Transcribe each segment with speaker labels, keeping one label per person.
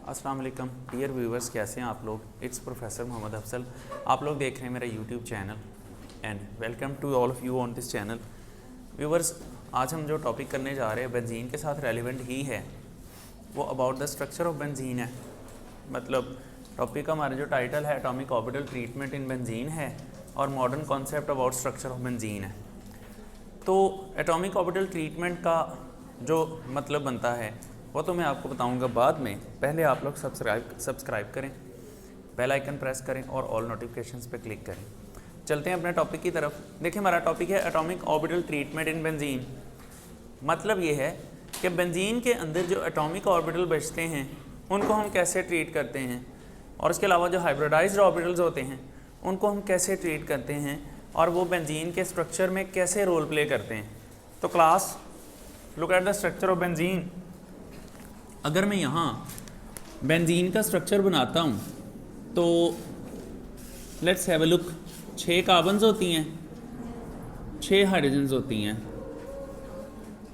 Speaker 1: अस्सलाम वालेकुम dear viewers, कैसे हैं आप लोग। It's professor Mohammad Afsal. आप लोग देख रहे हैं मेरा YouTube channel and welcome to all of you on this channel. Viewers, आज हम जो टॉपिक करने जा रहे हैं बेंजीन के साथ रेलिवेंट ही है, वो about the structure of benzene है। मतलब टॉपिक का हमारा जो टाइटल है atomic orbital treatment in benzene है और modern concept about structure of benzene है। तो एटॉमिक ऑर्बिटल ट्रीटमेंट का जो मतलब बनता है वो तो मैं आपको बताऊंगा बाद में। पहले आप लोग सब्सक्राइब करें, बेल आइकन प्रेस करें और ऑल नोटिफिकेशंस पे क्लिक करें। चलते हैं अपने टॉपिक की तरफ। देखिए, हमारा टॉपिक है atomic orbital treatment in benzene. मतलब ये है कि बेंजीन के अंदर जो एटॉमिक ऑर्बिटल बचते हैं उनको हम कैसे ट्रीट करते हैं, और इसके अलावा जो हाइब्रिडाइज्ड ऑर्बिटल्स होते हैं उनको हम कैसे ट्रीट करते हैं, और वो बेंजीन के स्ट्रक्चर में कैसे रोल प्ले करते हैं। तो class, look at the structure of benzene. अगर मैं यहाँ बेंजीन का स्ट्रक्चर बनाता हूँ तो let's have a look. 6 carbons होती हैं, 6 हाइड्रोजन्स होती हैं,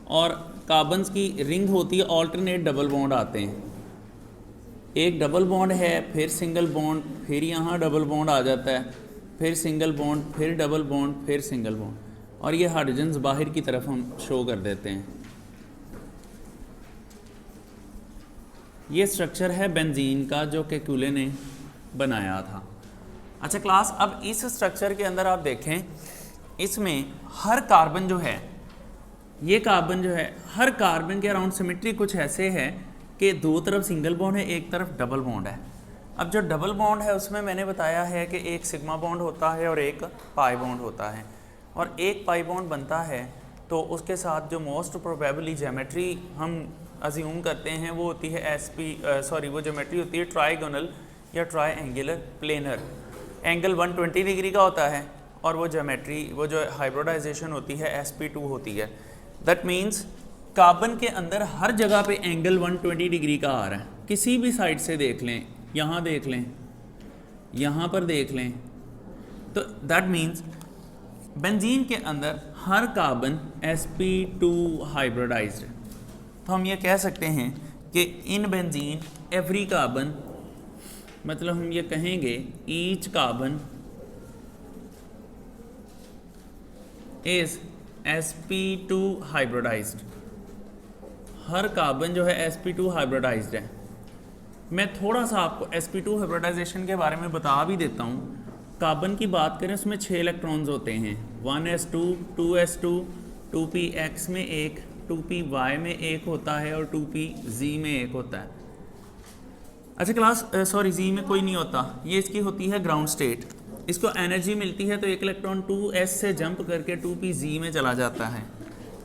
Speaker 1: और कार्बन्स की रिंग होती है, ऑल्टरनेट डबल बॉन्ड आते हैं। एक डबल बॉन्ड है, फिर सिंगल बॉन्ड, फिर यहाँ डबल बॉन्ड आ जाता है, फिर सिंगल बॉन्ड, फिर डबल बॉन्ड, फिर सिंगल बॉन्ड, और ये हाइड्रोजन्स बाहर की तरफ हम शो कर देते हैं। ये स्ट्रक्चर है बेंजीन का जो केकुले ने बनाया था। अच्छा क्लास, अब इस स्ट्रक्चर के अंदर आप देखें, इसमें हर कार्बन जो है, ये कार्बन जो है, हर कार्बन के अराउंड सिमेट्री कुछ ऐसे है कि 2 तरफ सिंगल बॉन्ड है, एक तरफ डबल बॉन्ड है। अब जो डबल बॉन्ड है उसमें मैंने बताया है कि एक सिग्मा बॉन्ड होता है और एक पाई बॉन्ड होता है, और एक पाई बॉन्ड बनता है तो उसके साथ जो मोस्ट प्रोबेबली ज्योमेट्री हम अज्यूम करते हैं वो होती है वो ज्योमेट्री होती है ट्राइगोनल या ट्राइएंगुलर प्लेनर। एंगल 120 डिग्री का होता है, और वो ज्योमेट्री, वो जो हाइब्रिडाइजेशन होती है sp2 होती है। दैट मीन्स कार्बन के अंदर हर जगह पे एंगल 120 डिग्री का आ रहा है। किसी भी साइड से देख लें, यहाँ देख लें, यहाँ पर देख लें, तो दैट मीन्स बेंजीन के अंदर हर कार्बन sp2 हाइब्रिडाइज्ड है। तो हम ये कह सकते हैं कि इन बेंजीन एवरी कार्बन, मतलब हम ये कहेंगे each carbon is sp2 hybridised. हर कार्बन जो है sp2 हाइब्रिडाइज्ड है। मैं थोड़ा सा आपको sp2 हाइब्रिडाइजेशन के बारे में बता भी देता हूँ। कार्बन की बात करें, उसमें 6 इलेक्ट्रॉन्स होते हैं, 1s2, 2s2, 2px में एक, 2py में एक होता है, और 2pz में एक होता है। अच्छा क्लास, सॉरी, z में कोई नहीं होता, ये इसकी होती है ग्राउंड स्टेट। इसको एनर्जी मिलती है तो एक इलेक्ट्रॉन 2s से जंप करके 2pz में चला जाता है।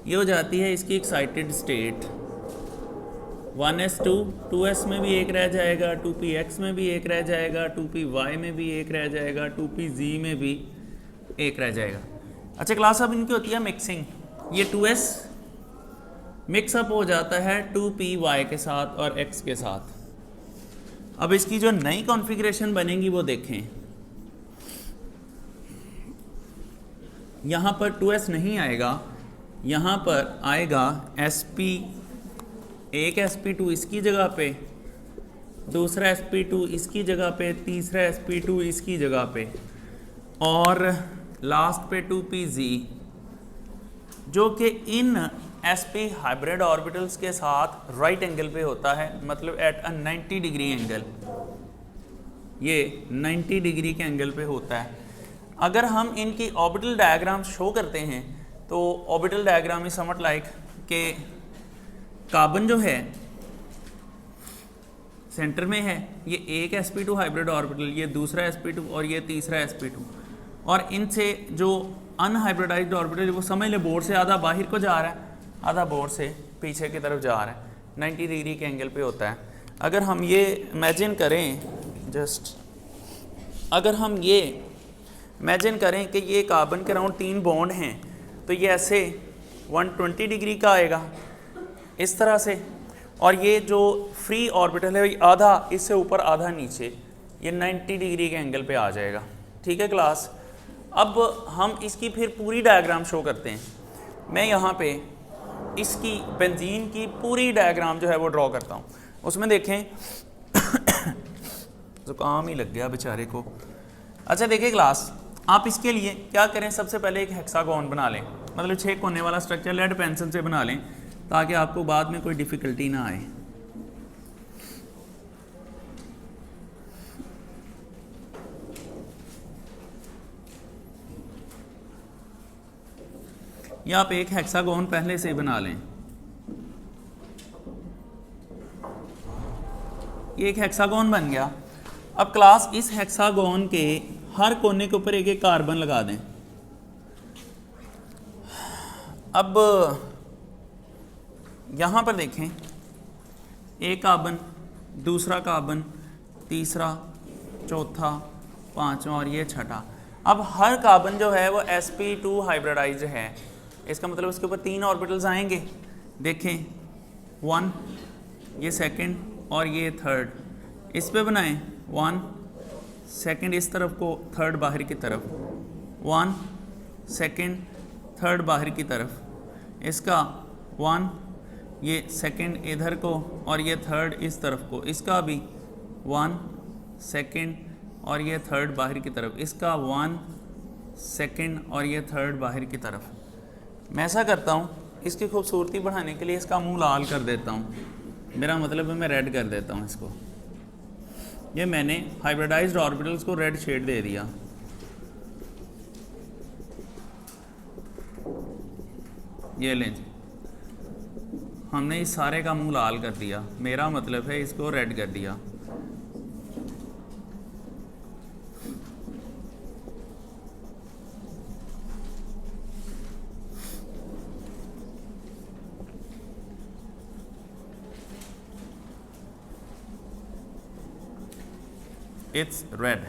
Speaker 1: ये हो जाती है इसकी एक्साइटेड स्टेट। 1s2, 2s में भी एक रह जाएगा, 2px में भी एक रह जाएगा, 2py में भी एक रह जाएगा, 2pz में भी एक रह जाएगा। अच्छा क्लास, अब इनकी होती है मिक्सिंग। ये 2s मिक्सअप हो जाता है 2py के साथ और x के साथ। अब इसकी जो नई कॉन्फ़िगरेशन बनेगी वो देखें। यहाँ पर 2s नहीं आएगा, यहाँ पर आएगा एक sp2 इसकी जगह पे, दूसरा sp2 इसकी जगह पे, तीसरा sp2 इसकी जगह पे, और लास्ट पे 2pz, जो कि इन sp हाइब्रिड ऑर्बिटल्स के साथ राइट एंगल पे होता है, मतलब एट अ 90 डिग्री एंगल। ये 90 डिग्री के एंगल पे होता है। अगर हम इनकी ऑर्बिटल डायग्राम शो करते हैं तो ऑर्बिटल डायग्राम इज समट लाइक के कार्बन जो है सेंटर में है, ये एक sp2 हाइब्रिड ऑर्बिटल, ये दूसरा sp2 और ये तीसरा sp2, और इनसे जो अनहाइब्रिडाइज्ड ऑर्बिटल वो समझ ले बोर्ड से आधा बाहर को जा रहा है, आधा बोर्ड से पीछे की तरफ जा रहा है, 90 डिग्री के एंगल पे होता है। अगर हम ये इमेजिन करें, अगर हम ये इमेजिन करें कि ये कार्बन के अराउंड 3 बॉन्ड हैं, तो ये ऐसे 120 डिग्री का आएगा इस तरह से, और ये जो फ्री ऑर्बिटल है आधा इससे ऊपर आधा नीचे, ये 90 डिग्री के एंगल पे आ जाएगा। ठीक है क्लास, अब हम इसकी फिर पूरी डायग्राम शो करते हैं। मैं यहाँ पे इसकी बेंजीन की पूरी डायग्राम जो है वो ड्रॉ करता हूँ। उसमें देखें जुकाम ही लग गया बेचारे को। अच्छा देखिए क्लास, आप इसके लिए क्या करें, सबसे पहले एक हेक्सागोन बना लें, मतलब 6 कोने वाला स्ट्रक्चर लेड पेंसिल से बना लें ताकि आपको बाद में कोई डिफ़िकल्टी ना आए। या आप एक हेक्सागोन पहले से बना लें। ये एक हेक्सागोन बन गया। अब क्लास इस हेक्सागोन के हर कोने के ऊपर एक एक कार्बन लगा दें। अब यहाँ पर देखें, एक कार्बन, दूसरा कार्बन, तीसरा, चौथा, पांचवा और ये छठा। अब हर कार्बन जो है वो sp2 हाइब्रिडाइज्ड है, इसका मतलब उसके ऊपर 3 ऑर्बिटल्स आएंगे। देखें 1, ये सेकंड और ये थर्ड, इस पे बनाएं 1 सेकंड इस तरफ को, थर्ड बाहर की तरफ, 1 सेकंड थर्ड बाहर की तरफ, इसका 1 ये सेकंड इधर को और ये थर्ड इस तरफ को, इसका भी 1 सेकंड और ये थर्ड बाहर की तरफ, इसका 1 सेकंड और ये थर्ड बाहर की तरफ। मैं ऐसा करता हूँ, इसकी खूबसूरती बढ़ाने के लिए इसका मुंह लाल कर देता हूँ, मेरा मतलब है मैं रेड कर देता हूँ इसको। ये मैंने हाइब्रिडाइज्ड ऑर्बिटल्स को रेड शेड दे दिया। ये लें जी, हमने इस सारे का मुंह लाल कर दिया, मेरा मतलब है इसको रेड कर दिया। It's red.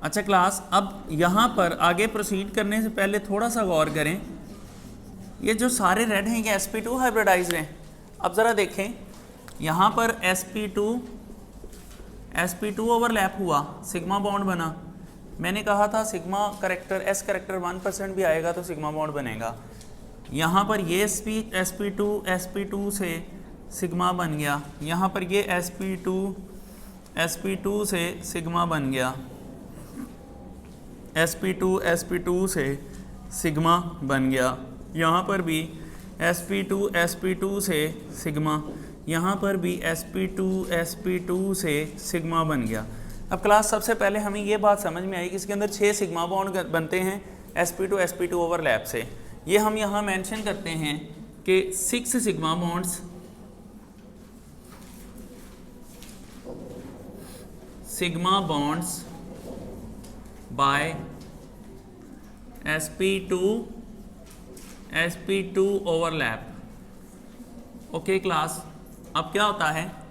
Speaker 1: अच्छा क्लास, अब यहाँ पर आगे प्रोसीड करने से पहले थोड़ा सा गौर करें, ये जो सारे रेड हैं ये sp2 हाइब्रिडाइज्ड हैं। अब ज़रा देखें, यहाँ पर sp2 ओवरलैप हुआ, सिग्मा बॉन्ड बना। मैंने कहा था सिग्मा करेक्टर, s करेक्टर 1% भी आएगा तो सिग्मा बॉन्ड बनेगा। यहाँ पर ये sp2 से सिग्मा बन गया, यहाँ पर ये sp2 से सिग्मा बन गया, sp2 से सिग्मा बन गया, यहाँ पर भी sp2 से सिग्मा, यहाँ पर भी sp2 से सिग्मा बन गया। अब क्लास सबसे पहले हमें ये बात समझ में आई कि इसके अंदर 6 सिग्मा बॉन्ड बनते हैं sp2 ओवरलैप से। ये हम यहाँ मेंशन करते हैं कि 6 sigma bonds by sp2 overlap. Okay class, अब क्या होता है,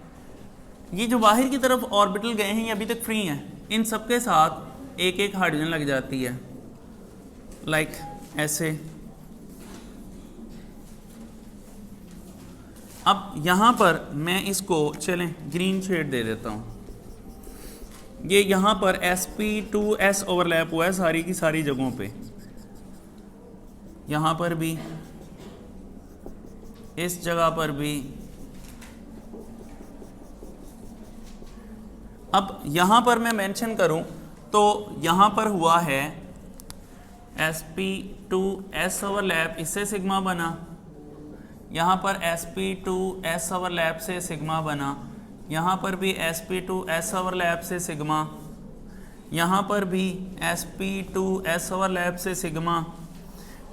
Speaker 1: ये जो बाहर की तरफ ऑर्बिटल गए हैं ये अभी तक फ्री हैं, इन सब के साथ एक एक हाइड्रोजन लग जाती है, लाइक ऐसे। अब यहाँ पर मैं इसको चलें ग्रीन शेड दे देता हूँ। ये यहाँ पर sp2s ओवरलैप हुआ है सारी की सारी जगहों पे, यहाँ पर भी, इस जगह पर भी। अब यहाँ पर मैं मेंशन करूँ तो यहाँ पर हुआ है sp2s ओवरलैप, इससे सिग्मा बना, यहाँ पर sp2s ओवरलैप से सिग्मा बना, यहाँ पर भी sp2s ओवरलैप से सिग्मा, यहाँ पर भी sp2s ओवरलैप से सिग्मा,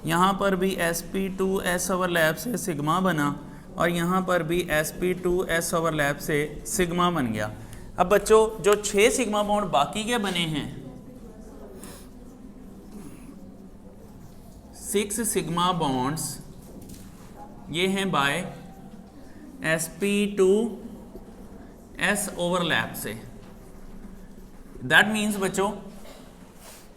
Speaker 1: यहाँ पर भी sp2s ओवरलैप से सिग्मा बना, और यहाँ पर भी sp2s ओवरलैप से सिग्मा बन गया। अब बच्चों जो 6 सिग्मा बॉन्ड बाकी के बने हैं, 6 सिग्मा बॉन्ड्स ये हैं बाय sp2s ओवरलैप से। दैट मीन्स बच्चों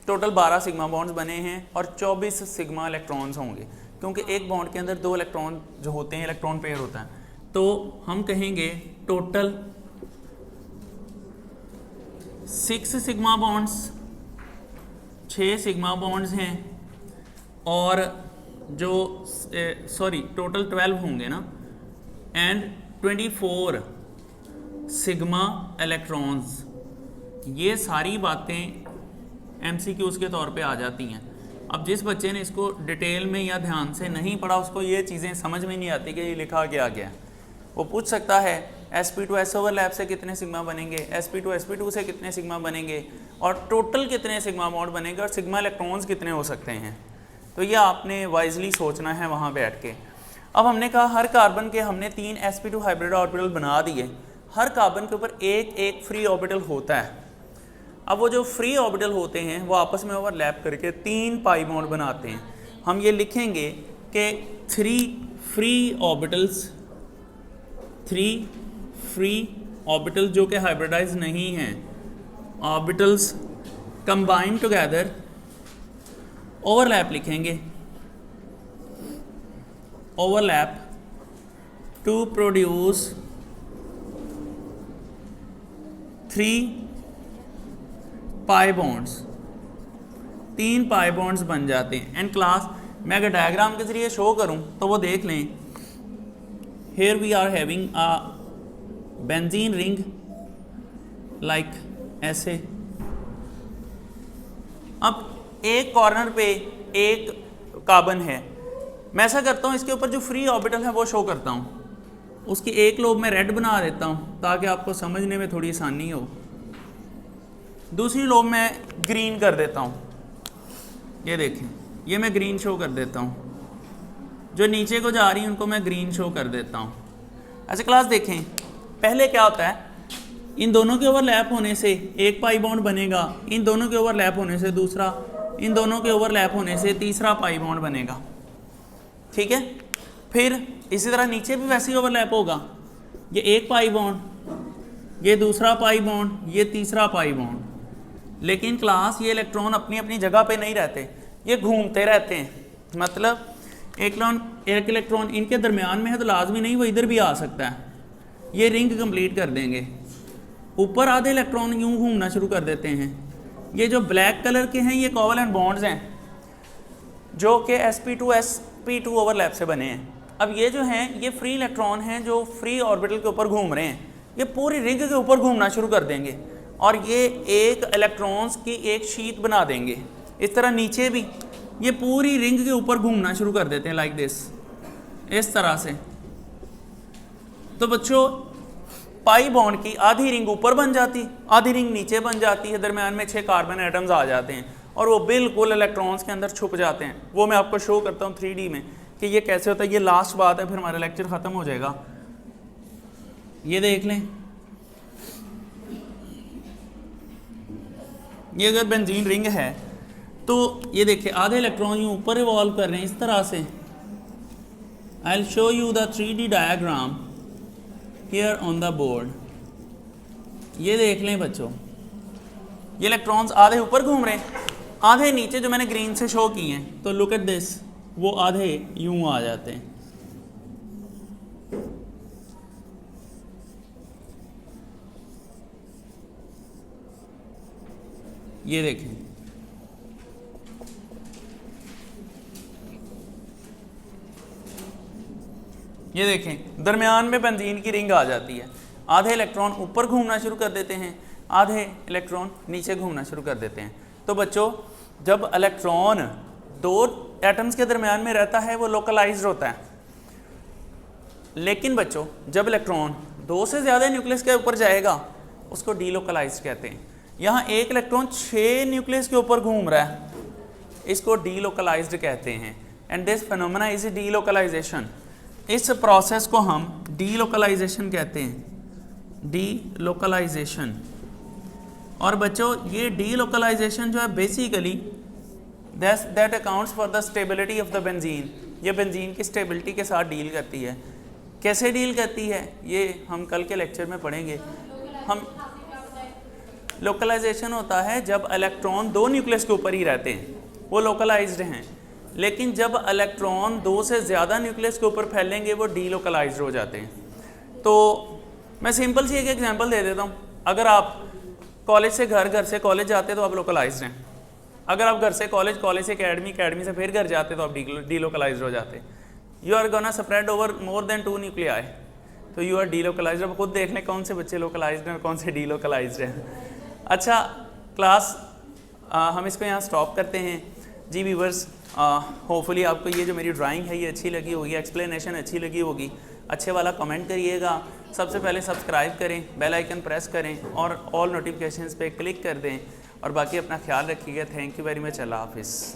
Speaker 1: टोटल 12 सिग्मा बॉन्ड्स बने हैं और 24 सिग्मा इलेक्ट्रॉन्स होंगे, क्योंकि एक बॉन्ड के अंदर 2 इलेक्ट्रॉन जो होते हैं, इलेक्ट्रॉन पेयर होता है, तो हम कहेंगे total 6 sigma bonds, 6 sigma bonds हैं और जो सॉरी टोटल 12 होंगे ना, एंड 24 सिग्मा इलेक्ट्रॉन्स। ये सारी बातें MCQs के तौर पे आ जाती हैं। अब जिस बच्चे ने इसको डिटेल में या ध्यान से नहीं पढ़ा, उसको ये चीज़ें समझ में नहीं आती कि ये लिखा क्या गया। वो पूछ सकता है sp2s ओवरलैप से कितने सिग्मा बनेंगे, sp2 से कितने सिग्मा बनेंगे, और टोटल कितने सिग्मा बॉन्ड बनेंगे, और सिग्मा इलेक्ट्रॉन्स कितने हो सकते हैं। तो ये आपने वाइजली सोचना है वहाँ बैठ के। अब हमने कहा हर कार्बन के हमने 3 sp2 हाइब्रिड ऑर्बिटल बना दिए। हर कार्बन के ऊपर एक फ्री ऑर्बिटल होता है। अब वो जो फ्री ऑर्बिटल होते हैं वो आपस में ओवरलैप करके 3 पाई बॉन्ड बनाते हैं। हम ये लिखेंगे कि 3 फ्री ऑर्बिटल जो कि हाइब्रिडाइज नहीं हैं, ऑर्बिटल्स कंबाइन टुगेदर, ओवरलैप लिखेंगे, overlap to produce 3 pi bonds, 3 pi bonds बन जाते हैं। एंड क्लास मैं अगर डायग्राम के जरिए शो करूं तो वो देख लें। Here we are having a benzene ring like ऐसे। अब एक कॉर्नर पे एक कार्बन है, मैं ऐसा करता हूं इसके ऊपर जो फ्री ऑर्बिटल है वो शो करता हूं, उसकी एक लोब में रेड बना देता हूं ताकि आपको समझने में थोड़ी आसानी हो, दूसरी लोब में ग्रीन कर देता हूँ। ये देखें, ये मैं ग्रीन शो कर देता हूँ, जो नीचे को जा रही हैं उनको मैं ग्रीन शो कर देता हूँ। ऐसे क्लास देखें, पहले क्या होता है, इन दोनों के ओवरलैप होने से एक पाई बॉन्ड बनेगा, इन दोनों के ओवरलैप होने से दूसरा, इन दोनों के ओवरलैप होने से तीसरा पाई बॉन्ड बनेगा। ठीक है, फिर इसी तरह नीचे भी वैसे ही ओवरलैप होगा। ये एक पाई बॉन्ड, ये दूसरा पाई बॉन्ड, ये तीसरा पाई बॉन्ड। लेकिन क्लास ये इलेक्ट्रॉन अपनी अपनी जगह पे नहीं रहते, ये घूमते रहते हैं। मतलब एक इलेक्ट्रॉन इनके दरमियान में है तो लाजमी नहीं वो इधर भी आ सकता है। ये रिंग कंप्लीट कर देंगे, ऊपर आधे इलेक्ट्रॉन यूं घूमना शुरू कर देते हैं। ये जो ब्लैक कलर के हैं ये कोवलेंट बॉन्ड्स हैं जो कि sp2 ओवरलैप से बने हैं। अब ये जो हैं ये फ्री इलेक्ट्रॉन हैं जो फ्री ऑर्बिटल के ऊपर घूम रहे हैं, ये पूरी रिंग के ऊपर घूमना शुरू कर देंगे और ये एक इलेक्ट्रॉन्स की एक शीट बना देंगे। इस तरह नीचे भी ये पूरी रिंग के ऊपर घूमना शुरू कर देते हैं लाइक दिस, इस तरह से। तो बच्चों पाई बॉन्ड की आधी रिंग ऊपर बन जाती, आधी रिंग नीचे बन जाती है, दरम्यान में 6 कार्बन एटम्स आ जाते हैं और वो बिल्कुल इलेक्ट्रॉन्स के अंदर छुप जाते हैं। वो मैं आपको शो करता हूँ 3D में कि ये कैसे होता है। ये लास्ट बात है, फिर हमारा लेक्चर ख़त्म हो जाएगा। ये देख लें, ये अगर बेंजीन रिंग है तो ये देखिए आधे इलेक्ट्रॉन यूँ ऊपर रिवॉल्व कर रहे हैं इस तरह से। I will show you the 3D diagram here on the board. ये देख लें बच्चों, ये इलेक्ट्रॉन्स आधे ऊपर घूम रहे हैं, आधे नीचे जो मैंने ग्रीन से शो किए हैं। तो लुक एट दिस, वो आधे यूं आ जाते हैं। ये देखें, ये देखें दरमियान में बेंजीन की रिंग आ जाती है। आधे इलेक्ट्रॉन ऊपर घूमना शुरू कर देते हैं, आधे इलेक्ट्रॉन नीचे घूमना शुरू कर देते हैं। तो बच्चों जब इलेक्ट्रॉन 2 एटम्स के दरमियान में रहता है वो लोकलाइज्ड होता है। लेकिन बच्चों जब इलेक्ट्रॉन 2 से ज़्यादा न्यूक्लियस के ऊपर जाएगा उसको डीलोकलाइज्ड कहते हैं। यहाँ एक इलेक्ट्रॉन 6 न्यूक्लियस के ऊपर घूम रहा है, इसको डीलोकलाइज्ड कहते हैं। And this phenomena is delocalisation. इस प्रोसेस को हम डीलोकलाइजेशन कहते हैं, डीलोकलाइजेशन। और बच्चों ये डीलोकलाइजेशन जो है basically that accounts for the stability of the benzene. ये बेंजीन की स्टेबिलिटी के साथ डील करती है। कैसे डील करती है ये हम कल के लेक्चर में पढ़ेंगे। हम लोकलाइजेशन होता है जब इलेक्ट्रॉन 2 न्यूक्लियस के ऊपर ही रहते हैं, वो लोकलाइज्ड हैं। लेकिन जब इलेक्ट्रॉन 2 से ज़्यादा न्यूक्लियस के ऊपर फैलेंगे वो डीलोकलाइज्ड हो जाते हैं। तो मैं सिंपल सी एक एग्जांपल दे देता हूँ। अगर आप कॉलेज से घर, घर से कॉलेज जाते हैं तो आप लोकलाइज्ड हैं। अगर आप घर से कॉलेज, कॉलेज से एकेडमी, एकेडमी से फिर घर जाते तो आप डीलोकलाइज्ड हो जाते। You are gonna spread over more than 2 nuclei, तो यू आर डीलोकलाइज्ड। अब खुद देख लें कौन से बच्चे लोकलाइज्ड हैं और कौन से डीलोकलाइज्ड हैं। अच्छा क्लास हम इसको यहाँ स्टॉप करते हैं जी व्यूअर्स। होपफुली आपको ये जो मेरी ड्राइंग है ये अच्छी लगी होगी, एक्सप्लेनेशन अच्छी लगी होगी। अच्छे वाला कमेंट करिएगा, सबसे पहले सब्सक्राइब करें, बेल आइकन प्रेस करें और ऑल नोटिफिकेशंस पे क्लिक कर दें, और बाकी अपना ख्याल रखिएगा। Thank you very much. अल्लाह हाफिज़।